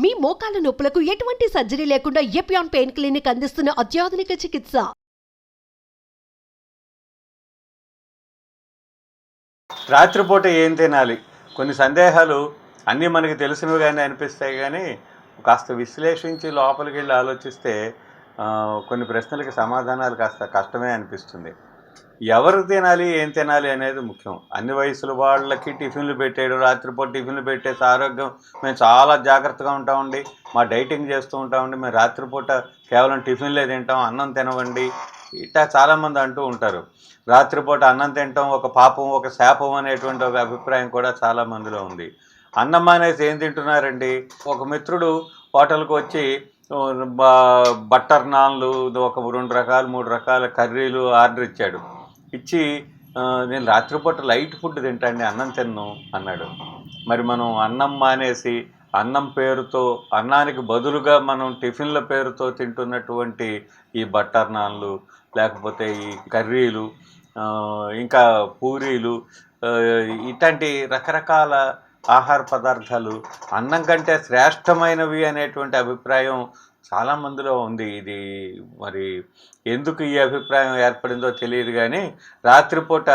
మీ మోకాల నొప్పులకు ఎటువంటి సర్జరీ లేకుండా ఎపియాన్ పెయిన్ క్లినిక్ అందిస్తున్న అత్యాధునిక చికిత్స. రాత్రిపూట ఏం తినాలి? కొన్ని సందేహాలు అన్నీ మనకి తెలిసినవిగానే అనిపిస్తాయి, కానీ కాస్త విశ్లేషించి లోపలికి వెళ్ళి ఆలోచిస్తే కొన్ని ప్రశ్నలకి సమాధానాలు కాస్త కష్టమే అనిపిస్తుంది. ఎవరు తినాలి, ఏం తినాలి అనేది ముఖ్యం. అన్ని వయసుల వాళ్ళకి టిఫిన్లు పెట్టేయడం, రాత్రిపూట టిఫిన్లు పెట్టేసి ఆరోగ్యం మేము చాలా జాగ్రత్తగా ఉంటామండి, మా డైటింగ్ చేస్తూ ఉంటామండి, మేము రాత్రిపూట కేవలం టిఫిన్లే తింటాం, అన్నం తినవండి, ఇట్లా చాలామంది అంటూ ఉంటారు. రాత్రిపూట అన్నం తినటం ఒక పాపం, ఒక శాపం అనేటువంటి ఒక అభిప్రాయం కూడా చాలామందిలో ఉంది. అన్నం మానేసి ఏం తింటున్నారండి? ఒక మిత్రుడు హోటల్కి వచ్చి బట్టర్ నాన్లు, ఒక 2 రకాలు 3 రకాల కర్రీలు ఆర్డర్ ఇచ్చాడు. ఇచ్చి నేను రాత్రిపూట లైట్ ఫుడ్ తింటాండి, అన్నం తిన్ను అన్నాడు. మరి మనం అన్నం మానేసి అన్నం పేరుతో, అన్నానికి బదులుగా మనం టిఫిన్ల పేరుతో తింటున్నటువంటి ఈ బట్టర్ నాన్లు, లేకపోతే ఈ కర్రీలు, ఇంకా పూరీలు, ఇట్లాంటి రకరకాల ఆహార పదార్థాలు అన్నం కంటే శ్రేష్టమైనవి అనేటువంటి అభిప్రాయం చాలామందిలో ఉంది. ఇది మరి ఎందుకు ఈ అభిప్రాయం ఏర్పడిందో తెలియదు, కానీ రాత్రిపూట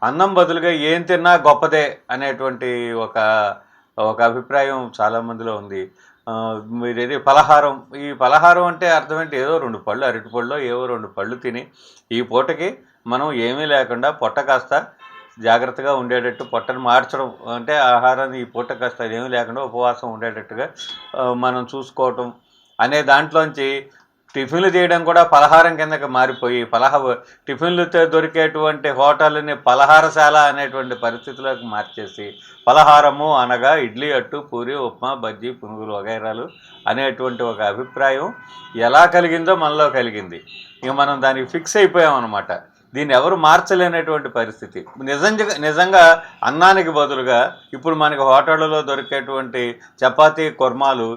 అన్నం బదులుగా ఏం తిన్నా గొప్పదే అనేటువంటి ఒక అభిప్రాయం చాలామందిలో ఉంది. మీరేది పలహారం, ఈ పలహారం అంటే అర్థం ఏంటి? ఏదో 2 పళ్ళు, అరటిపళ్ళలో ఏవో 2 పళ్ళు తిని ఈ పూటకి మనం ఏమీ లేకుండా పొట్ట కాస్త జాగ్రత్తగా ఉండేటట్టు, పొట్టను మార్చడం అంటే ఆహారాన్ని ఈ పూట కాస్త ఏమీ లేకుండా ఉపవాసం ఉండేటట్టుగా మనం చూసుకోవటం అనే దాంట్లోంచి టిఫిన్లు చేయడం కూడా పలహారం కిందకి మారిపోయి, టిఫిన్లతో దొరికేటువంటి హోటల్ని పలహారశాల అనేటువంటి పరిస్థితిలోకి మార్చేసి, పలహారము అనగా ఇడ్లీ, అట్టు, పూరి, ఉప్మా, బజ్జీ, పునుగులు వగైరాలు అనేటువంటి ఒక అభిప్రాయం ఎలా కలిగిందో మనలో కలిగింది. ఇక మనం దానికి ఫిక్స్ అయిపోయామన్నమాట. దీన్ని ఎవరు మార్చలేనటువంటి పరిస్థితి. నిజంగా అన్నానికి బదులుగా ఇప్పుడు మనకి హోటళ్ళలో దొరికేటువంటి చపాతీ, కుర్మాలు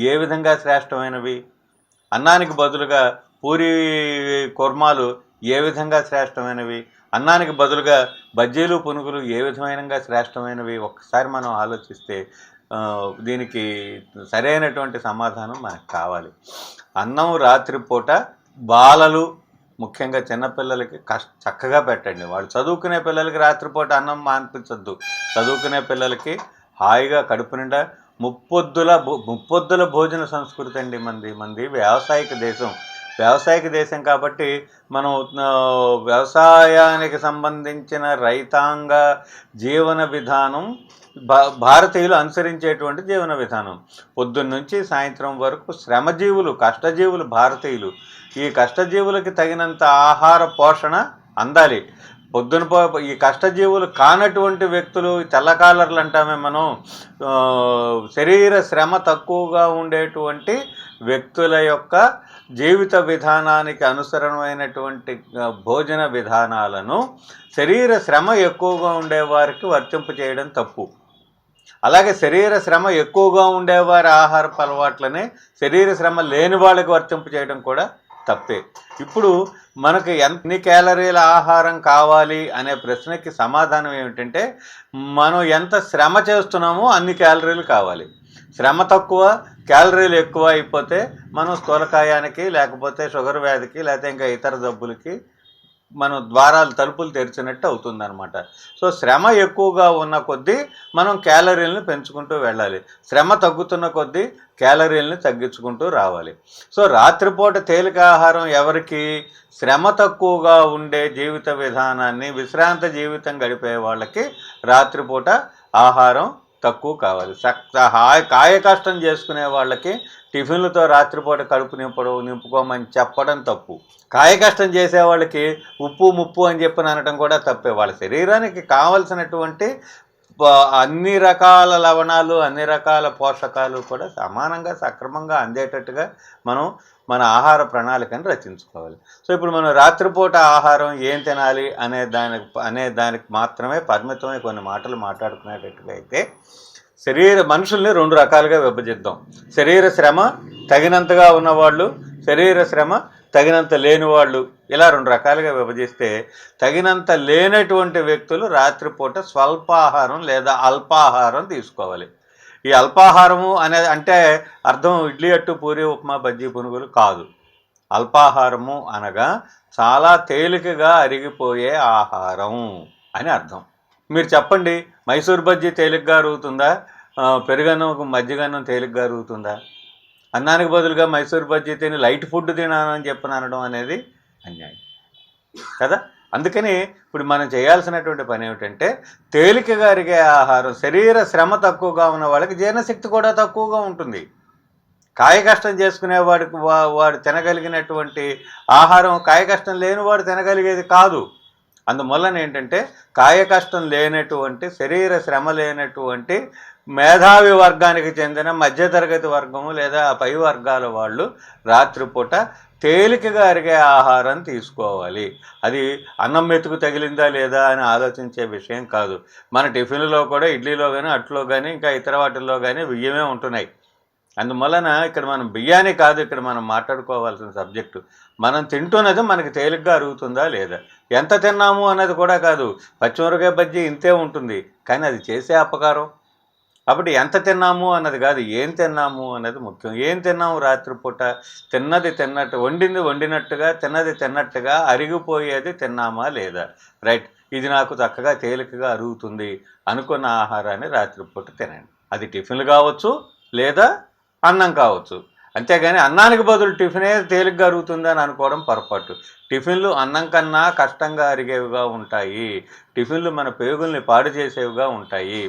ఏ విధంగా శ్రేష్టమైనవి? అన్నానికి బదులుగా పూరి, కుర్మాలు ఏ విధంగా శ్రేష్టమైనవి? అన్నానికి బదులుగా బజ్జీలు, పునుగులు ఏ విధమైనగా శ్రేష్టమైనవి? ఒక్కసారి మనం ఆలోచిస్తే దీనికి సరైనటువంటి సమాధానం మనకు కావాలి. అన్నం రాత్రిపూట బాలలు, ముఖ్యంగా చిన్నపిల్లలకి చక్కగా పెట్టండి. వాళ్ళు చదువుకునే పిల్లలకి రాత్రిపూట అన్నం మానిపించద్దు. చదువుకునే పిల్లలకి హాయిగా కడుపు నిండా ముప్పొద్దుల భోజన సంస్కృతి అండి మంది వ్యవసాయక దేశం కాబట్టి మనం వ్యవసాయానికి సంబంధించిన రైతాంగ జీవన విధానం భారతీయులు అనుసరించేటువంటి జీవన విధానం. పొద్దున్నుంచి సాయంత్రం వరకు శ్రమజీవులు, కష్టజీవులు భారతీయులు. ఈ కష్టజీవులకి తగినంత ఆహార పోషణ అందాలి. ఈ కష్టజీవులు కానటువంటి వ్యక్తులు, తెల్లకాలర్లు అంటామే మనం, శరీర శ్రమ తక్కువగా ఉండేటువంటి వ్యక్తుల యొక్క జీవిత విధానానికి అనుసరణమైనటువంటి భోజన విధానాలను శరీర శ్రమ ఎక్కువగా ఉండేవారికి వర్తింపు చేయడం తప్పు. అలాగే శరీర శ్రమ ఎక్కువగా ఉండేవారి ఆహారపు అలవాట్లనే శరీర శ్రమ లేని వాళ్ళకి వర్తింపు చేయడం కూడా తప్పే. ఇప్పుడు మనకు ఎన్ని క్యాలరీల ఆహారం కావాలి అనే ప్రశ్నకి సమాధానం ఏమిటంటే, మనం ఎంత శ్రమ చేస్తున్నామో అన్ని క్యాలరీలు కావాలి. శ్రమ తక్కువ, క్యాలరీలు ఎక్కువ అయిపోతే మనం స్థూలకాయానికి, లేకపోతే షుగర్ వ్యాధికి, లేకపోతే ఇంకా ఇతర జబ్బులకి మనం తలుపులు తెరిచినట్టు అవుతుందన్నమాట. సో శ్రమ ఎక్కువగా ఉన్న కొద్దీ మనం క్యాలరీలను పెంచుకుంటూ వెళ్ళాలి, శ్రమ తగ్గుతున్న కొద్దీ క్యాలరీలను తగ్గించుకుంటూ రావాలి. సో రాత్రిపూట తేలిక ఆహారం ఎవరికి? శ్రమ తక్కువగా ఉండే జీవిత విధానాన్ని, విశ్రాంత జీవితం గడిపే వాళ్ళకి రాత్రిపూట ఆహారం తక్కువ కావాలి. కాయ కష్టం చేసుకునే వాళ్ళకి టిఫిన్లతో రాత్రిపూట కడుపు నింపుకోమని చెప్పడం తప్పు. కాయ కష్టం చేసే వాళ్ళకి ఉప్పు ముప్పు అని చెప్పని అనడం కూడా తప్పే. వాళ్ళ శరీరానికి కావలసినటువంటి అన్ని రకాల లవణాలు, అన్ని రకాల పోషకాలు కూడా సమానంగా సక్రమంగా అందేటట్టుగా మనం మన ఆహార ప్రణాళికను రచించుకోవాలి. సో ఇప్పుడు మనం రాత్రిపూట ఆహారం ఏం తినాలి అనే దానికి మాత్రమే పరిమితమై కొన్ని మాటలు మాట్లాడుకునేటట్టుగా అయితే, మనుషుల్ని 2 రకాలుగా విభజిద్దాం. శరీర శ్రమ తగినంతగా ఉన్నవాళ్ళు, శరీర శ్రమ తగినంత లేని వాళ్ళు, ఇలా 2 రకాలుగా విభజిస్తే, తగినంత లేనటువంటి వ్యక్తులు రాత్రిపూట స్వల్పాహారం లేదా అల్పాహారం తీసుకోవాలి. ఈ అల్పాహారము అనేది అంటే అర్థం ఇడ్లీ అట్టు పూరి ఉప్మా బజ్జీ పునుగులు కాదు. అల్పాహారము అనగా చాలా తేలికగా అరిగిపోయే ఆహారం అని అర్థం. మీరు చెప్పండి, మైసూర్ బజ్జీ తేలిగ్గా అరుగుతుందా, పెరుగన్నం మజ్జిగన్నం తేలిగ్గా అరుగుతుందా? అన్నానికి బదులుగా మైసూర్ బజ్జీ తిని లైట్ ఫుడ్ తినాలని చెప్పని అనడం అనేది అన్యాయం కదా. అందుకని ఇప్పుడు మనం చేయాల్సినటువంటి పని ఏమిటంటే తేలికగా అరిగే ఆహారం, శరీర శ్రమ తక్కువగా ఉన్న వాళ్ళకి జీర్ణశక్తి కూడా తక్కువగా ఉంటుంది. కాయ కష్టం చేసుకునేవాడికి వాడు తినగలిగినటువంటి ఆహారం కాయ కష్టం లేనివాడు తినగలిగేది కాదు. అందువలన ఏంటంటే కాయ కష్టం లేనటువంటి, శరీర శ్రమ లేనటువంటి మేధావి వర్గానికి చెందిన మధ్యతరగతి వర్గము లేదా పై వర్గాల వాళ్ళు రాత్రిపూట తేలికగా అరిగే ఆహారం తీసుకోవాలి. అది అన్నం మెతుకు తగిలిందా లేదా అని ఆలోచించే విషయం కాదు. మన టిఫిన్లో కూడా ఇడ్లీలో కానీ అట్లో కానీ ఇంకా ఇతర వాటిల్లో కానీ బియ్యమే ఉంటున్నాయి. అందువలన ఇక్కడ మనం బియ్యాన్ని కాదు ఇక్కడ మనం మాట్లాడుకోవాల్సిన సబ్జెక్టు, మనం తింటున్నది మనకి తేలిగ్గా అరుగుతుందా లేదా. ఎంత తిన్నాము అన్నది కూడా కాదు. పచ్చిమిరపకాయ బజ్జీ ఇంతే ఉంటుంది, కానీ అది చేసే అపకారం. కాబట్టి ఎంత తిన్నాము అన్నది కాదు, ఏం తిన్నాము అన్నది ముఖ్యం. ఏం తిన్నాము రాత్రిపూట? తిన్నది తిన్నట్టు, వండింది వండినట్టుగా, తిన్నది తిన్నట్టుగా అరిగిపోయేది తిన్నామా లేదా? రైట్, ఇది నాకు చక్కగా తేలికగా అరుగుతుంది అనుకున్న ఆహారాన్ని రాత్రిపూట తినండి. అది టిఫిన్లు కావచ్చు లేదా అన్నం కావచ్చు. అంతేగాని అన్నానికి బదులు టిఫినే తేలిగ్గా అరుగుతుందని అనుకోవడం పొరపాటు. టిఫిన్లు అన్నం కన్నా కష్టంగా అరిగేవిగా ఉంటాయి. టిఫిన్లు మన పేగుల్ని పాడు చేసేవిగా ఉంటాయి.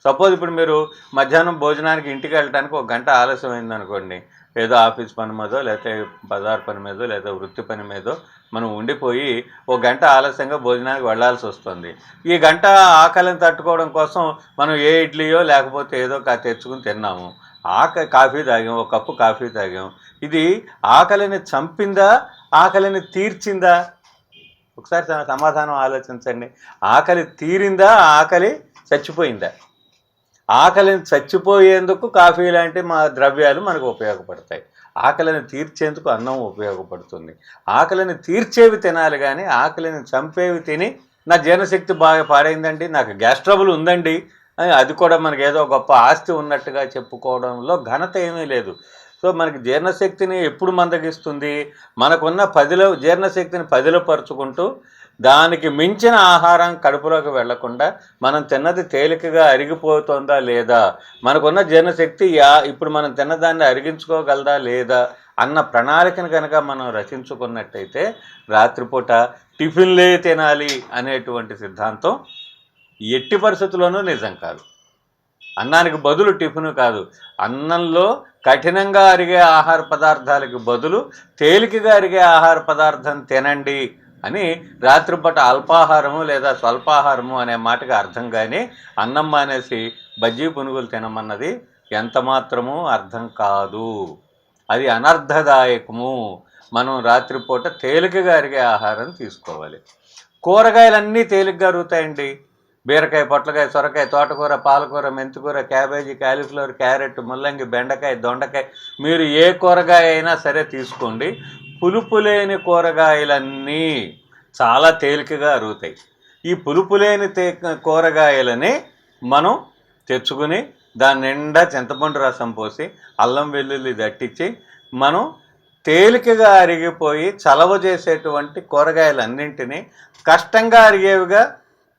సపోజ్ ఇప్పుడు మీరు మధ్యాహ్నం భోజనానికి ఇంటికి వెళ్ళడానికి 1 గంట ఆలస్యం అయిందనుకోండి, ఏదో ఆఫీస్ పని మీదో లేకపోతే బజార్ పని మీదో లేదా వృత్తి పని మీదో మనం ఉండిపోయి 1 గంట ఆలస్యంగా భోజనానికి వెళ్ళాల్సి వస్తుంది. ఈ గంట ఆకలిని తట్టుకోవడం కోసం మనం ఏ ఇడ్లీయో లేకపోతే ఏదో తెచ్చుకుని తిన్నాము. కాఫీ తాగాం, 1 కప్పు కాఫీ తాగాం. ఇది ఆకలిని చంపిందా, ఆకలిని తీర్చిందా? ఒకసారి సమాధానం ఆలోచించండి. ఆకలి తీరిందా, ఆకలి చచ్చిపోయిందా? ఆకలిని చచ్చిపోయేందుకు కాఫీ లాంటి ద్రవ్యాలు మనకు ఉపయోగపడతాయి. ఆకలిని తీర్చేందుకు అన్నం ఉపయోగపడుతుంది. ఆకలిని తీర్చేవి తినాలి, కానీ ఆకలిని చంపేవి తిని నా జీర్ణశక్తి బాగా పాడైందండి, నాకు గ్యాస్ ట్రబుల్ ఉందండి, అది కూడా మనకి ఏదో గొప్ప ఆస్తి ఉన్నట్టుగా చెప్పుకోవడంలో ఘనత ఏమీ లేదు. సో మనకి జీర్ణశక్తిని ఎప్పుడు మందగిస్తుంది? మనకున్న జీర్ణశక్తిని పదిలపరుచుకుంటూ దానికి మించిన ఆహారం కడుపులోకి వెళ్లకుండా మనం తిన్నది తేలికగా అరిగిపోతుందా లేదా, మనకున్న జీర్ణశక్తి ఇప్పుడు మనం తిన్నదాన్ని అరిగించుకోగలదా లేదా అన్న ప్రణాళికను కనుక మనం రచించుకున్నట్టయితే రాత్రిపూట టిఫిన్లే తినాలి అనేటువంటి సిద్ధాంతం ఎట్టి పరిస్థితుల్లోనూ నిజం కాదు. అన్నానికి బదులు టిఫిన్ కాదు, అన్నంలో కఠినంగా అరిగే ఆహార పదార్థాలకు బదులు తేలికగా అరిగే ఆహార పదార్థం తినండి అని రాత్రిపూట అల్పాహారము లేదా స్వల్పాహారము అనే మాటకి అర్థం. కానీ అన్నం మానేసి బజ్జీ పునుగులు తినమన్నది ఎంత మాత్రమూ అర్థం కాదు. అది అనర్థదాయకము. మనం రాత్రిపూట తేలికగా అరిగే ఆహారం తీసుకోవాలి. కూరగాయలన్నీ తేలికగా అరుగుతాయండి. బీరకాయ, పొట్లకాయ, సొరకాయ, తోటకూర, పాలకూర, మెంతికూర, క్యాబేజీ, కాలీఫ్లవర్, క్యారెట్, ముల్లంగి, బెండకాయ, దొండకాయ, మీరు ఏ కూరగాయ అయినా సరే తీసుకోండి. పులుపు లేని కూరగాయలన్నీ చాలా తేలికగా అరుగుతాయి. ఈ పులుపు లేని కూరగాయలని మనం తెచ్చుకుని దాని నిండా చింతపండు రసం పోసి అల్లం వెల్లుల్లి దట్టించి మనం తేలికగా అరిగిపోయి చలవ చేసేటువంటి కూరగాయలన్నింటినీ కష్టంగా అరిగేవిగా,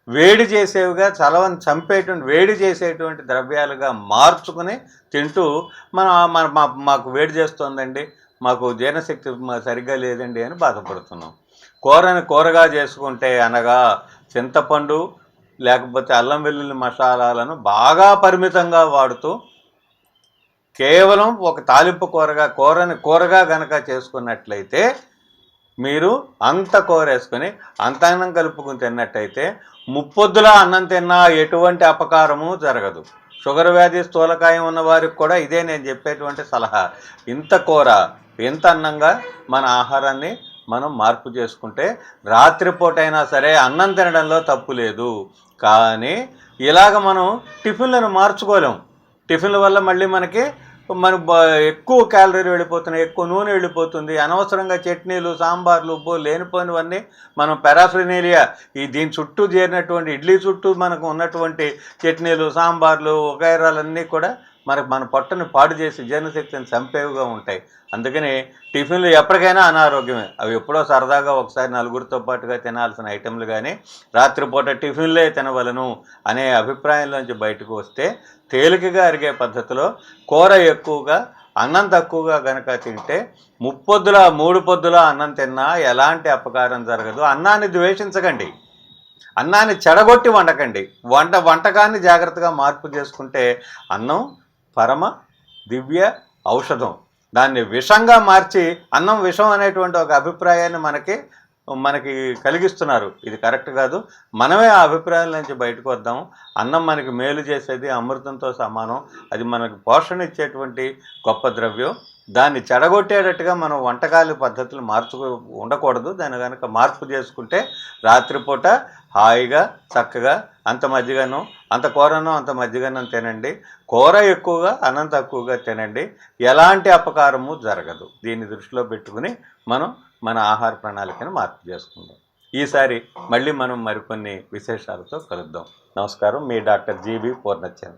వేడి చేసేవిగా, చలవని చంపేటువంటి వేడి చేసేటువంటి ద్రవ్యాలుగా మార్చుకుని తింటూ మాకు వేడి చేస్తుందండి, మాకు జీర్ణశక్తి సరిగ్గా లేదండి అని బాధపడుతున్నాం. కూరగా చేసుకుంటే అనగా చింతపండు లేకపోతే అల్లం వెల్లుల్లి మసాలాలను బాగా పరిమితంగా వాడుతూ కేవలం ఒక తాలింపు కూరగా గనక చేసుకున్నట్లయితే, మీరు అంత కూర వేసుకొని అంత అన్నం కలుపుకుని తిన్నట్టయితే ముప్పొద్దులా అన్నం తిన్నా ఎటువంటి అపకారము జరగదు. షుగర్ వ్యాధి, స్థూలకాయం ఉన్న వారికి కూడా ఇదే నేను చెప్పేటువంటి సలహా. ఇంత కూర ఇంత అన్నంగా మన ఆహారాన్ని మనం మార్పు చేసుకుంటే రాత్రిపూట అయినా సరే అన్నం తినడంలో తప్పు లేదు. కానీ ఇలాగ మనం టిఫిన్లను మార్చుకోలేం. టిఫిన్ల వల్ల మళ్ళీ మనకి ఎక్కువ క్యాలరీలు వెళ్ళిపోతున్నాయి, ఎక్కువ నూనె వెళ్ళిపోతుంది. అనవసరంగా చట్నీలు, సాంబార్లు, లేనిపోయినవన్నీ మనం పెరాఫ్రినేలియా దీని చుట్టూ చేరినటువంటి ఇడ్లీ చుట్టూ మనకు ఉన్నటువంటి చట్నీలు, సాంబార్లు, వగైరాలన్నీ కూడా మన పొట్టని పాడు చేసి జీర్ణశక్తిని చంపేవిగా ఉంటాయి. అందుకని టిఫిన్లు ఎప్పటికైనా అనారోగ్యమే. అవి ఎప్పుడో సరదాగా ఒకసారి నలుగురితో పాటుగా తినాల్సిన ఐటెంలు కానీ రాత్రిపూట టిఫిన్లే తినవలను అనే అభిప్రాయంలోంచి బయటకు వస్తే తేలికగా అరిగే పద్ధతిలో కూర ఎక్కువగా అన్నం తక్కువగా కనుక తింటే ముప్పొద్దుల 3 పొద్దుల అన్నం తిన్నా ఎలాంటి అపకారం జరగదు. అన్నాన్ని ద్వేషించకండి, అన్నాన్ని చెడగొట్టి వండకండి. వంటకాన్ని జాగ్రత్తగా మార్పు చేసుకుంటే అన్నం పరమ దివ్య ఔషధం. దాన్ని విషంగా మార్చి అన్నం విషం అనేటువంటి ఒక అభిప్రాయాన్ని మనకి కలిగిస్తున్నారు. ఇది కరెక్ట్ కాదు. మనమే ఆ అభిప్రాయాల నుంచి బయటకు వద్దాం. అన్నం మనకి మేలు చేసేది, అమృతంతో సమానం. అది మనకు పోషణ ఇచ్చేటువంటి గొప్ప ద్రవ్యం. దాన్ని చెడగొట్టేటట్టుగా మనం వంటకాల పద్ధతులు ఉండకూడదు. దాన్ని కనుక మార్పు చేసుకుంటే రాత్రిపూట హాయిగా చక్కగా అంత మజ్జిగను, అంత కూరను, అంత మజ్జిగన్నం తినండి. కూర ఎక్కువగా అన్నం తక్కువగా తినండి. ఎలాంటి అపకారము జరగదు. దీన్ని దృష్టిలో పెట్టుకుని మనం మన ఆహార ప్రణాళికను మార్పు చేసుకుందాం. ఈసారి మళ్ళీ మనం మరికొన్ని విశేషాలతో కలుద్దాం. నమస్కారం. మీ డాక్టర్ జీబీ పూర్ణచంద్.